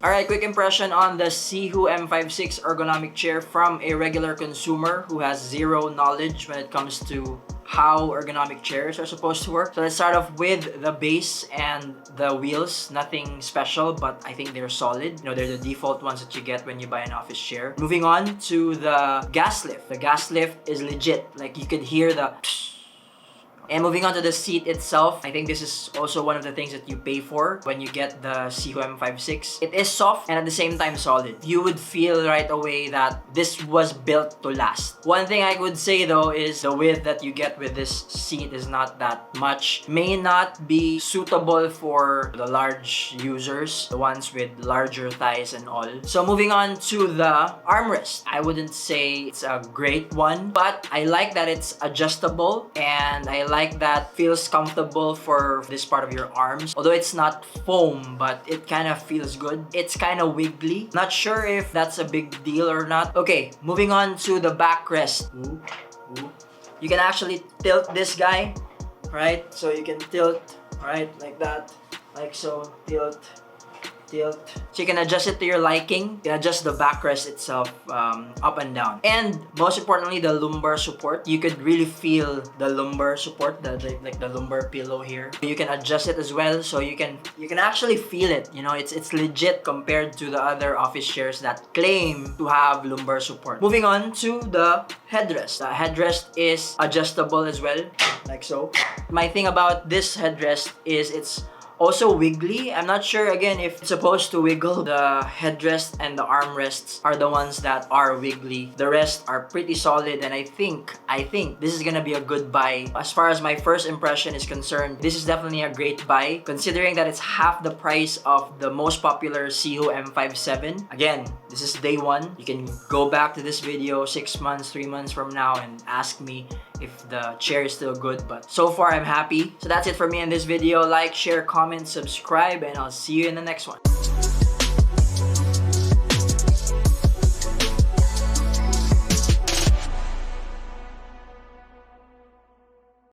Alright, quick impression on the SIHOO M56 ergonomic chair from a regular consumer who has zero knowledge when it comes to how ergonomic chairs are supposed to work. So let's start off with the base and the wheels. Nothing special, but I think they're solid. You know, they're the default ones that you get when you buy an office chair. Moving on to the gas lift. The gas lift is legit. Like, you could hear the... And moving on to the seat itself, I think this is also one of the things that you pay for when you get the SIHOO M56. It is soft and at the same time solid. You would feel right away that this was built to last. One thing I would say though is the width that you get with this seat is not that much. May not be suitable for the large users, the ones with larger thighs and all. So moving on to the armrest. I wouldn't say it's a great one, but I like that it's adjustable and I like that feels comfortable for this part of your arms. Although it's not foam, but it kind of feels good. It's kind of wiggly. Not sure if that's a big deal or not. Okay, moving on to the backrest. You can actually tilt this guy, right? So you can tilt, right, like that, like so, tilt. So you can adjust it to your liking. You can adjust the backrest itself up and down. And most importantly, the lumbar support. You could really feel the lumbar support, like the lumbar pillow here. You can adjust it as well, so you can actually feel it. You know, it's legit compared to the other office chairs that claim to have lumbar support. Moving on to the headrest. The headrest is adjustable as well, like so. My thing about this headrest is it's also wiggly. I'm not sure again if it's supposed to wiggle. The headrest and the armrests are the ones that are wiggly. The rest are pretty solid, and I think this is gonna be a good buy. As far as my first impression is concerned, this is definitely a great buy considering that it's half the price of the most popular SIHOO M57. Again, this is day one. You can go back to this video 6 months, 3 months from now and ask me if the chair is still good, but so far I'm happy. So that's it for me in this video. Like, share, comment, subscribe, and I'll see you in the next one.